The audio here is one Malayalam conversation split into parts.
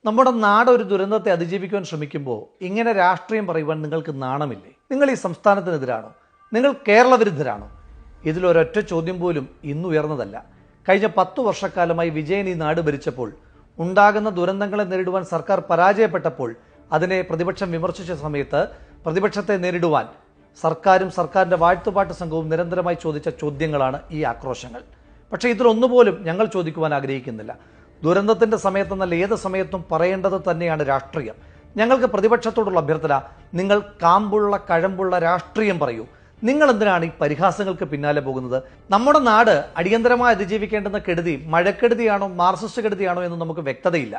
നമ്മുടെ നാട് ഒരു ദുരന്തത്തെ അതിജീവിക്കുവാൻ ശ്രമിക്കുമ്പോൾ ഇങ്ങനെ രാഷ്ട്രീയം പറയുവാൻ നിങ്ങൾക്ക് നാണമില്ലേ? നിങ്ങൾ ഈ സംസ്ഥാനത്തിനെതിരാണോ? നിങ്ങൾ കേരള വിരുദ്ധരാണോ? ഇതിലൊരൊറ്റ ചോദ്യം പോലും ഇന്ന് ഉയർന്നതല്ല. കഴിഞ്ഞ 10 വർഷക്കാലമായി വിജയൻ ഈ നാട് ഭരിച്ചപ്പോൾ ഉണ്ടാകുന്ന ദുരന്തങ്ങളെ നേരിടുവാൻ സർക്കാർ പരാജയപ്പെട്ടപ്പോൾ അതിനെ പ്രതിപക്ഷം വിമർശിച്ച സമയത്ത് പ്രതിപക്ഷത്തെ നേരിടുവാൻ സർക്കാരും സർക്കാരിൻ്റെ വാഴ്ത്തുപാട്ട് സംഘവും നിരന്തരമായി ചോദിച്ച ചോദ്യങ്ങളാണ് ഈ ആക്രോശങ്ങൾ. പക്ഷേ ഇതിലൊന്നുപോലും ഞങ്ങൾ ചോദിക്കുവാൻ ആഗ്രഹിക്കുന്നില്ല. ദുരന്തത്തിൻ്റെ സമയത്തെന്നല്ല ഏത് സമയത്തും പറയേണ്ടത് തന്നെയാണ് രാഷ്ട്രീയം. ഞങ്ങൾക്ക് പ്രതിപക്ഷത്തോടുള്ള അഭ്യർത്ഥന, നിങ്ങൾ കാമ്പുള്ള കഴമ്പുള്ള രാഷ്ട്രീയം പറയൂ. നിങ്ങൾ എന്തിനാണ് ഈ പരിഹാസങ്ങൾക്ക് പിന്നാലെ പോകുന്നത്? നമ്മുടെ നാട് അടിയന്തരമായി അതിജീവിക്കേണ്ടുന്ന കെടുതി മഴക്കെടുതിയാണോ മാർക്സിസ്റ്റ് കെടുതിയാണോ എന്ന് നമുക്ക് വ്യക്തതയില്ല.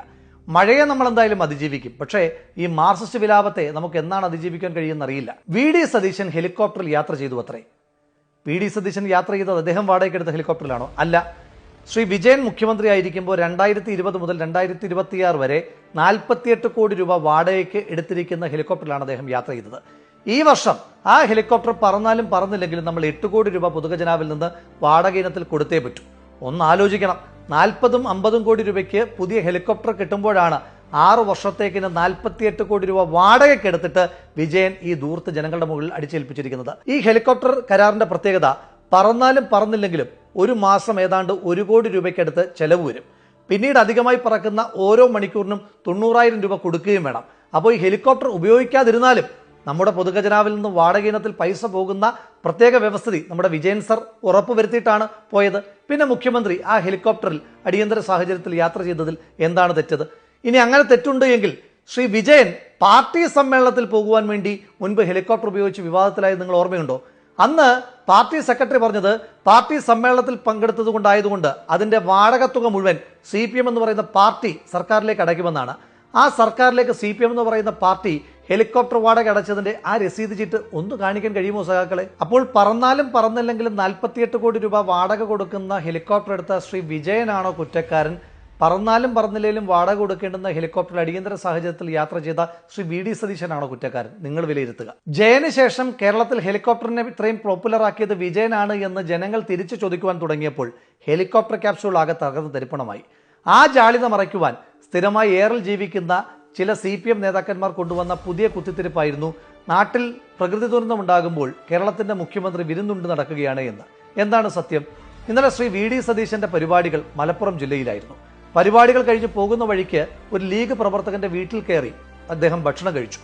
മഴയെ നമ്മൾ എന്തായാലും അതിജീവിക്കും. പക്ഷേ ഈ മാർക്സിസ്റ്റ് വിലാപത്തെ നമുക്ക് എന്നാണ് അതിജീവിക്കാൻ കഴിയുമെന്നറിയില്ല. വി.ഡി. സതീശൻ ഹെലികോപ്റ്ററിൽ യാത്ര ചെയ്തു അത്രേ. വി.ഡി. സതീശൻ യാത്ര ചെയ്തത് അദ്ദേഹം വാടകയ്ക്കെടുത്ത ഹെലികോപ്റ്ററിലാണോ? അല്ല. ശ്രീ വിജയൻ മുഖ്യമന്ത്രി ആയിരിക്കുമ്പോൾ 2020 മുതൽ 2026 വരെ 48 കോടി രൂപ വാടകയ്ക്ക് എടുത്തിരിക്കുന്ന ഹെലികോപ്റ്ററിലാണ് അദ്ദേഹം യാത്ര ചെയ്തത്. ഈ വർഷം ആ ഹെലികോപ്റ്റർ പറന്നാലും പറന്നില്ലെങ്കിലും നമ്മൾ 8 കോടി രൂപ പൊതുഖജനാവിൽ നിന്ന് വാടക ഇനത്തിൽ കൊടുത്തേ പറ്റൂ. ഒന്ന് ആലോചിക്കണം. 40-50 കോടി രൂപയ്ക്ക് പുതിയ ഹെലികോപ്റ്റർ കിട്ടുമ്പോഴാണ് 6 വർഷത്തേക്കിന് 48 കോടി രൂപ വാടകയ്ക്ക് എടുത്തിട്ട് വിജയൻ ഈ ദൂർത്ത് ജനങ്ങളുടെ മുകളിൽ അടിച്ചേൽപ്പിച്ചിരിക്കുന്നത്. ഈ ഹെലികോപ്റ്റർ കരാറിന്റെ പ്രത്യേകത, പറന്നാലും പറന്നില്ലെങ്കിലും ഒരു മാസം ഏതാണ്ട് 1 കോടി രൂപയ്ക്കടുത്ത് ചെലവ് വരും. പിന്നീട് അധികമായി പറക്കുന്ന ഓരോ മണിക്കൂറിനും 90,000 രൂപ കൊടുക്കുകയും വേണം. അപ്പോൾ ഈ ഹെലികോപ്റ്റർ ഉപയോഗിക്കാതിരുന്നാലും നമ്മുടെ പൊതുഖജനാവിൽ നിന്ന് വാടക ഇനത്തിൽ പൈസ പോകുന്ന പ്രത്യേക വ്യവസ്ഥിതി നമ്മുടെ വിജയൻ സർ ഉറപ്പുവരുത്തിയിട്ടാണ് പോയത്. പിന്നെ മുഖ്യമന്ത്രി ആ ഹെലികോപ്റ്ററിൽ അടിയന്തര സാഹചര്യത്തിൽ യാത്ര ചെയ്തതിൽ എന്താണ് തെറ്റത്? ഇനി അങ്ങനെ തെറ്റുണ്ട് എങ്കിൽ ശ്രീ വിജയൻ പാർട്ടി സമ്മേളനത്തിൽ പോകുവാൻ വേണ്ടി മുൻപ് ഹെലികോപ്റ്റർ ഉപയോഗിച്ച് വിവാദത്തിലായത് നിങ്ങൾ ഓർമ്മയുണ്ടോ? അന്ന് പാർട്ടി സെക്രട്ടറി പറഞ്ഞത് പാർട്ടി സമ്മേളനത്തിൽ പങ്കെടുത്തത് കൊണ്ടായതുകൊണ്ട് അതിന്റെ വാടകത്തുക മുഴുവൻ CPM എന്ന് പറയുന്ന പാർട്ടി സർക്കാരിലേക്ക് അടയ്ക്കുമെന്നാണ്. ആ സർക്കാരിലേക്ക് CPM എന്ന് പറയുന്ന പാർട്ടി ഹെലികോപ്റ്റർ വാടക അടച്ചതിന്റെ ആ രസീത് ചീട്ട് ഒന്ന് കാണിക്കാൻ കഴിയുമോ സഖാക്കളെ? അപ്പോൾ പറന്നാലും പറന്നില്ലെങ്കിലും 48 കോടി രൂപ വാടക കൊടുക്കുന്ന ഹെലികോപ്റ്റർ എടുത്ത ശ്രീ വിജയനാണോ കുറ്റക്കാരൻ? പറന്നാലും പറന്നില്ലെങ്കിലും വാടക കൊടുക്കേണ്ടുന്ന ഹെലികോപ്റ്റർ അടിയന്തര സാഹചര്യത്തിൽ യാത്ര ചെയ്ത ശ്രീ വി.ഡി. സതീശനാണോ കുറ്റക്കാരൻ? നിങ്ങൾ വിലയിരുത്തുക. ജയന് ശേഷം കേരളത്തിൽ ഹെലികോപ്റ്ററിനെ ഇത്രയും പോപ്പുലർ ആക്കിയത് വിജയനാണ് എന്ന് ജനങ്ങൾ തിരിച്ചു ചോദിക്കുവാൻ തുടങ്ങിയപ്പോൾ ഹെലികോപ്റ്റർ ക്യാപ്സ്യൂൾ ആകെ തകർന്ന് തരിപ്പണമായി. ആ ജാളിത മറയ്ക്കുവാൻ സ്ഥിരമായി എയറിൽ ജീവിക്കുന്ന ചില CPM നേതാക്കന്മാർ കൊണ്ടുവന്ന പുതിയ കുത്തിത്തിരിപ്പായിരുന്നു നാട്ടിൽ പ്രകൃതി ദുരന്തമുണ്ടാകുമ്പോൾ കേരളത്തിന്റെ മുഖ്യമന്ത്രി വിരുന്നുണ്ട് നടക്കുകയാണ് എന്ന്. എന്താണ് സത്യം? ഇന്നലെ ശ്രീ വി.ഡി. സതീശന്റെ പരിപാടികൾ മലപ്പുറം ജില്ലയിലായിരുന്നു. പരിപാടികൾ കഴിഞ്ഞ് പോകുന്ന വഴിക്ക് ഒരു ലീഗ് പ്രവർത്തകന്റെ വീട്ടിൽ കയറി അദ്ദേഹം ഭക്ഷണം കഴിച്ചു.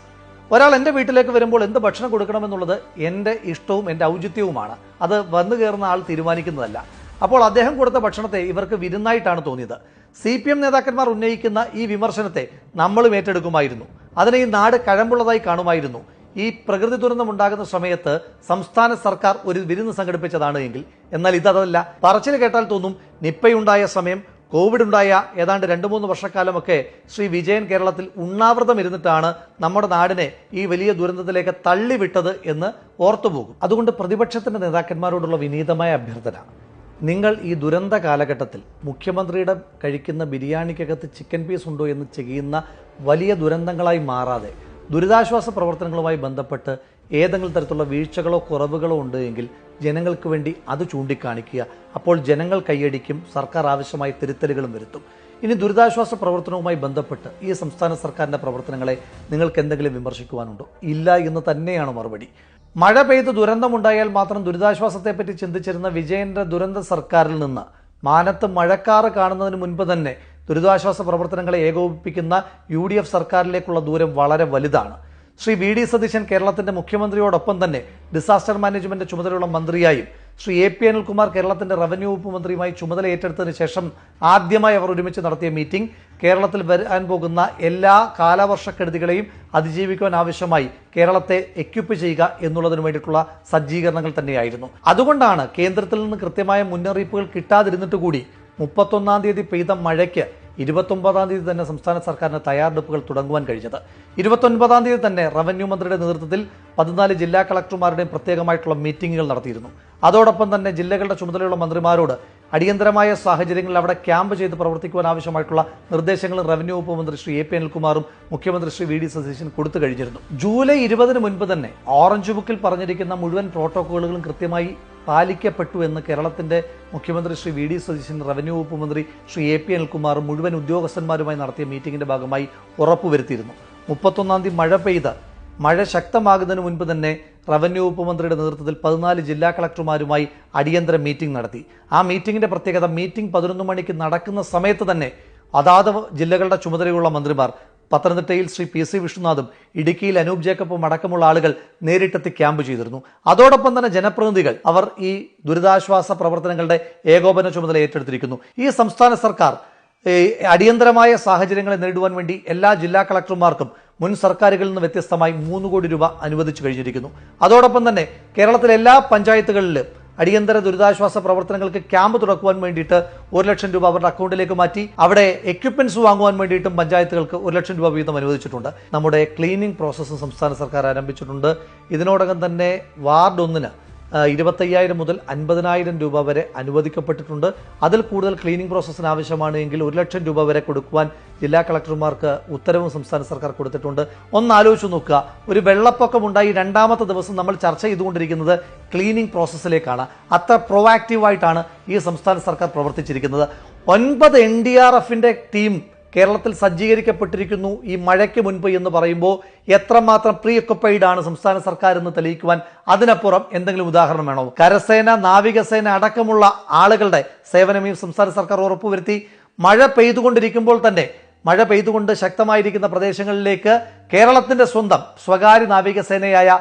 ഒരാൾ എൻ്റെ വീട്ടിലേക്ക് വരുമ്പോൾ എന്ത് ഭക്ഷണം കൊടുക്കണമെന്നുള്ളത് എൻ്റെ ഇഷ്ടവും എൻ്റെ ഔചിത്യവുമാണ്. അത് വന്നു കയറുന്ന ആൾ തീരുമാനിക്കുന്നതല്ല. അപ്പോൾ അദ്ദേഹം കൊടുത്ത ഭക്ഷണത്തെ ഇവർക്ക് വിരുന്നായിട്ടാണ് തോന്നിയത്. CPM നേതാക്കന്മാർ ഉന്നയിക്കുന്ന ഈ വിമർശനത്തെ നമ്മളും ഏറ്റെടുക്കുമായിരുന്നു. അതിനെ ഈ നാട് കഴമ്പുള്ളതായി കാണുമായിരുന്നു. ഈ പ്രകൃതി ദുരന്തം ഉണ്ടാകുന്ന സമയത്ത് സംസ്ഥാന സർക്കാർ ഒരു വിരുന്ന് സംഘടിപ്പിച്ചതാണ് എങ്കിൽ. എന്നാൽ ഇതല്ല. പറച്ചിൽ കേട്ടാൽ തോന്നും നിപ്പയുണ്ടായ സമയം, കോവിഡ് ഉണ്ടായ ഏതാണ്ട് 2-3 വർഷക്കാലമൊക്കെ ശ്രീ വിജയൻ കേരളത്തിൽ ഉണ്ണാവൃതം ഇരുന്നിട്ടാണ് നമ്മുടെ നാടിനെ ഈ വലിയ ദുരന്തത്തിലേക്ക് തള്ളിവിട്ടത് എന്ന് ഓർത്തുപോകും. അതുകൊണ്ട് പ്രതിപക്ഷത്തിന്റെ നേതാക്കന്മാരോടുള്ള വിനീതമായ അഭ്യർത്ഥന, നിങ്ങൾ ഈ ദുരന്ത കാലഘട്ടത്തിൽ മുഖ്യമന്ത്രിയുടെ കഴിക്കുന്ന ബിരിയാണിക്കകത്ത് ചിക്കൻ പീസ് ഉണ്ടോ എന്ന് ചെയ്യുന്ന വലിയ ദുരന്തങ്ങളായി മാറാതെ ദുരിതാശ്വാസ പ്രവർത്തനങ്ങളുമായി ബന്ധപ്പെട്ട് ഏതെങ്കിലും തരത്തിലുള്ള വീഴ്ചകളോ കുറവുകളോ ഉണ്ട് എങ്കിൽ ജനങ്ങൾക്ക് വേണ്ടി അത് ചൂണ്ടിക്കാണിക്കുക. അപ്പോൾ ജനങ്ങൾ കൈയടിക്കും, സർക്കാർ ആവശ്യമായ തിരുത്തലുകളും വരുത്തും. ഇനി ദുരിതാശ്വാസ പ്രവർത്തനവുമായി ബന്ധപ്പെട്ട് ഈ സംസ്ഥാന സർക്കാരിൻ്റെ പ്രവർത്തനങ്ങളെ നിങ്ങൾക്ക് എന്തെങ്കിലും വിമർശിക്കുവാനുണ്ടോ? ഇല്ല എന്ന് തന്നെയാണ് മറുപടി. മഴ പെയ്ത് ദുരന്തമുണ്ടായാൽ മാത്രം ദുരിതാശ്വാസത്തെപ്പറ്റി ചിന്തിച്ചിരുന്ന വിജയന്റെ ദുരന്ത സർക്കാരിൽ നിന്ന് മാനത്ത് മഴക്കാറ് കാണുന്നതിന് മുൻപ് തന്നെ ദുരിതാശ്വാസ പ്രവർത്തനങ്ങളെ ഏകോപിപ്പിക്കുന്ന UDF സർക്കാരിലേക്കുള്ള ദൂരം വളരെ വലുതാണ്. ശ്രീ വി.ഡി. സതീശൻ കേരളത്തിന്റെ മുഖ്യമന്ത്രിയോടൊപ്പം തന്നെ ഡിസാസ്റ്റർ മാനേജ്മെന്റ് ചുമതലയുള്ള മന്ത്രിയായും ശ്രീ A.P. അനിൽകുമാർ കേരളത്തിന്റെ റവന്യൂ വകുപ്പ് മന്ത്രിയുമായി ചുമതല ഏറ്റെടുത്തതിന് ശേഷം ആദ്യമായി അവർ ഒരുമിച്ച് നടത്തിയ മീറ്റിംഗ് കേരളത്തിൽ വരാൻ പോകുന്ന എല്ലാ കാലവർഷക്കെടുതികളെയും അതിജീവിക്കുവാൻ ആവശ്യമായി കേരളത്തെ എക്യുപ്പ് ചെയ്യുക എന്നുള്ളതിനു വേണ്ടിയിട്ടുള്ള സജ്ജീകരണങ്ങൾ തന്നെയായിരുന്നു. അതുകൊണ്ടാണ് കേന്ദ്രത്തിൽ നിന്ന് കൃത്യമായ മുന്നറിയിപ്പുകൾ കിട്ടാതിരുന്നിട്ട് കൂടി 31-ാം തീയതി പെയ്ത മഴയ്ക്ക് 29-ാം തീയതി തന്നെ സംസ്ഥാന സർക്കാരിന് തയ്യാറെടുപ്പുകൾ തുടങ്ങുവാൻ കഴിഞ്ഞത്. 29-ാം തീയതി തന്നെ റവന്യൂ മന്ത്രിയുടെ നേതൃത്വത്തിൽ 14 ജില്ലാ കളക്ടർമാരുടെയും പ്രത്യേകമായിട്ടുള്ള മീറ്റിംഗുകൾ നടത്തിയിരുന്നു. അതോടൊപ്പം തന്നെ ജില്ലകളുടെ ചുമതലയുള്ള മന്ത്രിമാരോട് അടിയന്തരമായ സാഹചര്യങ്ങളിൽ അവിടെ ക്യാമ്പ് ചെയ്ത് പ്രവർത്തിക്കുവാൻ ആവശ്യമായിട്ടുള്ള നിർദ്ദേശങ്ങളും റവന്യൂ വകുപ്പ് മന്ത്രി ശ്രീ A.P. അനിൽകുമാറും മുഖ്യമന്ത്രി ശ്രീ വി.ഡി. സതീശൻ കൊടുത്തു കഴിഞ്ഞിരുന്നു. ജൂലൈ 20-ന് മുൻപ് തന്നെ ഓറഞ്ച് ബുക്കിൽ പറഞ്ഞിരിക്കുന്ന മുഴുവൻ പ്രോട്ടോക്കോളുകളും കൃത്യമായി പാലിക്കപ്പെട്ടു എന്ന് കേരളത്തിന്റെ മുഖ്യമന്ത്രി ശ്രീ വി ഡി സതീശൻ, റവന്യൂ വകുപ്പ് മന്ത്രി ശ്രീ എ പി അനിൽകുമാർ മുഴുവൻ ഉദ്യോഗസ്ഥന്മാരുമായി നടത്തിയ മീറ്റിംഗിന്റെ ഭാഗമായി ഉറപ്പുവരുത്തിയിരുന്നു. 31-ാം തീയതി മഴ പെയ്ത് മഴ ശക്തമാകുന്നതിന് മുൻപ് തന്നെ റവന്യൂ വകുപ്പ് മന്ത്രിയുടെ നേതൃത്വത്തിൽ 14 ജില്ലാ കളക്ടർമാരുമായി അടിയന്തര മീറ്റിംഗ് നടത്തി. ആ മീറ്റിംഗിന്റെ പ്രത്യേകത, മീറ്റിംഗ് 11 മണിക്ക് നടക്കുന്ന സമയത്ത് തന്നെ അതാത് ജില്ലകളുടെ ചുമതലയുള്ള മന്ത്രിമാർ, പത്തനംതിട്ടയിൽ ശ്രീ പി സി വിഷ്ണുനാഥും ഇടുക്കിയിൽ അനൂപ് ജേക്കബും അടക്കമുള്ള ആളുകൾ നേരിട്ടെത്തി ക്യാമ്പ് ചെയ്തിരുന്നു. അതോടൊപ്പം തന്നെ ജനപ്രതിനിധികൾ അവർ ഈ ദുരിതാശ്വാസ പ്രവർത്തനങ്ങളുടെ ഏകോപന ചുമതല ഏറ്റെടുത്തിരിക്കുന്നു. ഈ സംസ്ഥാന സർക്കാർ അടിയന്തരമായ സാഹചര്യങ്ങളെ നേരിടുവാൻ വേണ്ടി എല്ലാ ജില്ലാ കളക്ടർമാർക്കും മുൻ സർക്കാരുകളിൽ നിന്ന് വ്യത്യസ്തമായി 3 കോടി രൂപ അനുവദിച്ചു കഴിഞ്ഞിരിക്കുന്നു. അതോടൊപ്പം തന്നെ കേരളത്തിലെ എല്ലാ പഞ്ചായത്തുകളിലും അടിയന്തര ദുരിതാശ്വാസ പ്രവർത്തനങ്ങൾക്ക് ക്യാമ്പ് തുറക്കുവാൻ വേണ്ടിയിട്ട് 1 ലക്ഷം രൂപ അവരുടെ അക്കൗണ്ടിലേക്ക് മാറ്റി. അവിടെ എക്യുപ്മെന്റ്സ് വാങ്ങുവാൻ വേണ്ടിയിട്ടും പഞ്ചായത്തുകൾക്ക് 1 ലക്ഷം രൂപ വീതം അനുവദിച്ചിട്ടുണ്ട്. നമ്മുടെ ക്ലീനിംഗ് പ്രോസസ്സും സംസ്ഥാന സർക്കാർ ആരംഭിച്ചിട്ടുണ്ട്. ഇതിനോടകം തന്നെ വാർഡ് 1-ന് 25,000 മുതൽ 50,000 രൂപ വരെ അനുവദിക്കപ്പെട്ടിട്ടുണ്ട്. അതിൽ കൂടുതൽ ക്ലീനിംഗ് പ്രോസസ്സിന് ആവശ്യമാണ് എങ്കിൽ 1 ലക്ഷം രൂപ വരെ കൊടുക്കുവാൻ ജില്ലാ കളക്ടർമാർക്ക് ഉത്തരവും സംസ്ഥാന സർക്കാർ കൊടുത്തിട്ടുണ്ട്. ഒന്ന് ആലോചിച്ച് നോക്കുക, ഒരു വെള്ളപ്പൊക്കമുണ്ടായി 2ാമത്തെ ദിവസം നമ്മൾ ചർച്ച ചെയ്തുകൊണ്ടിരിക്കുന്നത് ക്ലീനിംഗ് പ്രോസസ്സിലേക്കാണ്. അത്ര പ്രൊവാക്റ്റീവായിട്ടാണ് ഈ സംസ്ഥാന സർക്കാർ പ്രവർത്തിച്ചിരിക്കുന്നത്. 9 NDRFന്റെ ടീം കേരളത്തിൽ സജ്ജീകരിക്കപ്പെട്ടിരിക്കുന്നു ഈ മഴയ്ക്ക് മുൻപ് എന്ന് പറയുമ്പോൾ എത്രമാത്രം പ്രീ ഒക്കുപ്പൈഡ് ആണ് സംസ്ഥാന സർക്കാർ എന്ന് തെളിയിക്കുവാൻ അതിനപ്പുറം എന്തെങ്കിലും ഉദാഹരണം വേണോ? കരസേന, നാവികസേന അടക്കമുള്ള ആളുകളുടെ സേവനം ഈ സംസ്ഥാന സർക്കാർ ഉറപ്പുവരുത്തി. മഴ പെയ്തുകൊണ്ടിരിക്കുമ്പോൾ തന്നെ, മഴ പെയ്തുകൊണ്ട് ശക്തമായിരിക്കുന്ന പ്രദേശങ്ങളിലേക്ക് കേരളത്തിന്റെ സ്വന്തം സ്വകാര്യ നാവികസേനയായ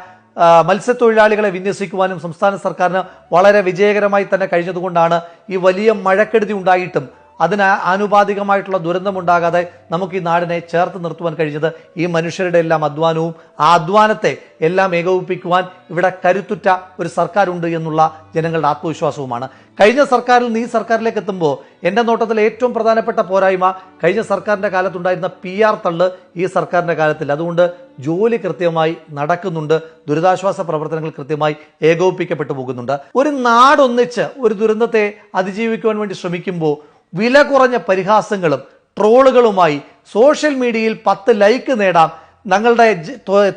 മത്സ്യത്തൊഴിലാളികളെ വിന്യസിക്കുവാനും സംസ്ഥാന സർക്കാരിന് വളരെ വിജയകരമായി തന്നെ കഴിഞ്ഞതുകൊണ്ടാണ് ഈ വലിയ മഴക്കെടുതി ഉണ്ടായിട്ടും അതിന് ആനുപാതികമായിട്ടുള്ള ദുരന്തമുണ്ടാകാതെ നമുക്ക് ഈ നാടിനെ ചേർത്ത് നിർത്തുവാൻ കഴിഞ്ഞത്. ഈ മനുഷ്യരുടെ എല്ലാം അധ്വാനവും ആ അധ്വാനത്തെ എല്ലാം ഏകോപിപ്പിക്കുവാൻ ഇവിടെ കരുത്തുറ്റ ഒരു സർക്കാരുണ്ട് എന്നുള്ള ജനങ്ങളുടെ ആത്മവിശ്വാസവുമാണ്. കഴിഞ്ഞ സർക്കാരിൽ നിന്ന് ഈ സർക്കാരിലേക്ക് എത്തുമ്പോൾ എൻ്റെ നോട്ടത്തിൽ ഏറ്റവും പ്രധാനപ്പെട്ട പോരായ്മ കഴിഞ്ഞ സർക്കാരിൻ്റെ കാലത്തുണ്ടായിരുന്ന PR തള്ള് ഈ സർക്കാരിൻ്റെ കാലത്തിൽ. അതുകൊണ്ട് ജോലി കൃത്യമായി നടക്കുന്നുണ്ട്, ദുരിതാശ്വാസ പ്രവർത്തനങ്ങൾ കൃത്യമായി ഏകോപിപ്പിക്കപ്പെട്ടു പോകുന്നുണ്ട്. ഒരു നാടൊന്നിച്ച് ഒരു ദുരന്തത്തെ അതിജീവിക്കുവാൻ വേണ്ടി ശ്രമിക്കുമ്പോൾ വില കുറഞ്ഞ പരിഹാസങ്ങളും ട്രോളുകളുമായി സോഷ്യൽ മീഡിയയിൽ 10 ലൈക്ക് നേടാം, ഞങ്ങളുടെ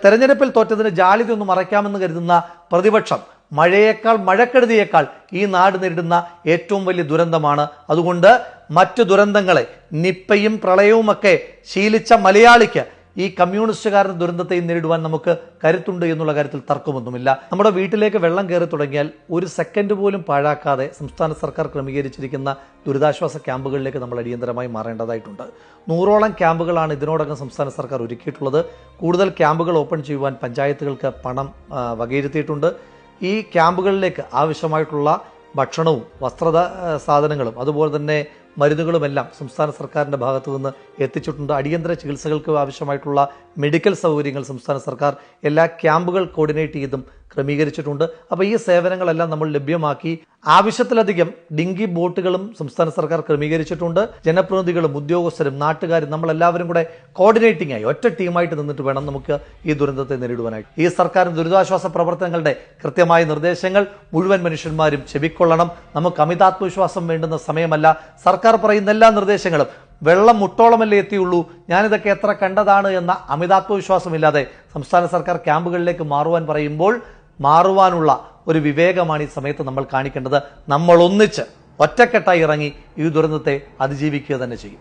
തെരഞ്ഞെടുപ്പിൽ തോറ്റതിന് ജാള്യതയൊന്നും മറയ്ക്കാമെന്ന് കരുതുന്ന പ്രതിപക്ഷം മഴയേക്കാൾ, മഴക്കെടുതിയേക്കാൾ ഈ നാട് നേരിടുന്ന ഏറ്റവും വലിയ ദുരന്തമാണ്. അതുകൊണ്ട് മറ്റു ദുരന്തങ്ങളെ, നിപ്പയും പ്രളയവുമൊക്കെ ശീലിച്ച മലയാളിക്ക് ഈ കമ്മ്യൂണിസ്റ്റുകാരുടെ ദുരന്തത്തെയും നേരിടുവാൻ നമുക്ക് കരുത്തുണ്ട് എന്നുള്ള കാര്യത്തിൽ തർക്കമൊന്നുമില്ല. നമ്മുടെ വീട്ടിലേക്ക് വെള്ളം കയറി തുടങ്ങിയാൽ 1 സെക്കൻഡ് പോലും പാഴാക്കാതെ സംസ്ഥാന സർക്കാർ ക്രമീകരിച്ചിരിക്കുന്ന ദുരിതാശ്വാസ ക്യാമ്പുകളിലേക്ക് നമ്മൾ അടിയന്തരമായി മാറേണ്ടതായിട്ടുണ്ട്. 100ഓളം ക്യാമ്പുകളാണ് ഇതിനോടകം സംസ്ഥാന സർക്കാർ ഒരുക്കിയിട്ടുള്ളത്. കൂടുതൽ ക്യാമ്പുകൾ ഓപ്പൺ ചെയ്യുവാൻ പഞ്ചായത്തുകൾക്ക് പണം വകയിരുത്തിയിട്ടുണ്ട്. ഈ ക്യാമ്പുകളിലേക്ക് ആവശ്യമായിട്ടുള്ള ഭക്ഷണവും വസ്ത്ര സാധനങ്ങളും അതുപോലെ തന്നെ മരുന്നുകളുമെല്ലാം സംസ്ഥാന സർക്കാരിൻ്റെ ഭാഗത്തു നിന്ന് എത്തിച്ചിട്ടുണ്ട്. അടിയന്തര ചികിത്സകൾക്ക് ആവശ്യമായിട്ടുള്ള മെഡിക്കൽ സൗകര്യങ്ങൾ സംസ്ഥാന സർക്കാർ എല്ലാ ക്യാമ്പുകൾ കോർഡിനേറ്റ് ചെയ്തും ക്രമീകരിച്ചിട്ടുണ്ട്. അപ്പോൾ ഈ സേവനങ്ങളെല്ലാം നമ്മൾ ലഭ്യമാക്കി. ആവശ്യത്തിലധികം ഡിങ്കി ബോട്ടുകളും സംസ്ഥാന സർക്കാർ ക്രമീകരിച്ചിട്ടുണ്ട്. ജനപ്രതിനിധികളും ഉദ്യോഗസ്ഥരും നാട്ടുകാരും നമ്മളെല്ലാവരും കൂടെ കോർഡിനേറ്റിംഗ് ആയി ഒറ്റ ടീമായിട്ട് നിന്നിട്ട് വേണം നമുക്ക് ഈ ദുരന്തത്തെ നേരിടുവാനായിട്ട്. ഈ സർക്കാരിന്റെ ദുരിതാശ്വാസ പ്രവർത്തനങ്ങളുടെ കൃത്യമായ നിർദ്ദേശങ്ങൾ മുഴുവൻ മനുഷ്യന്മാരും ചെവിക്കൊള്ളണം. നമുക്ക് അമിതാത്മവിശ്വാസം വേണ്ടുന്ന സമയമല്ല. സർക്കാർ പറയുന്ന എല്ലാ നിർദ്ദേശങ്ങളും വെള്ളം മുട്ടോളമല്ലേ എത്തിയുള്ളൂ, ഞാനിതൊക്കെ എത്ര കണ്ടതാണ് എന്ന അമിതാത്മവിശ്വാസമില്ലാതെ സംസ്ഥാന സർക്കാർ ക്യാമ്പുകളിലേക്ക് മാറുവാൻ പറയുമ്പോൾ മാറുവാനുള്ള ഒരു വിവേകമാണ് ഈ സമയത്ത് നമ്മൾ കാണിക്കേണ്ടത്. നമ്മൾ ഒന്നിച്ച് ഒറ്റക്കെട്ടായി ഇറങ്ങി ഈ ദുരന്തത്തെ അതിജീവിക്കുക തന്നെ ചെയ്യും.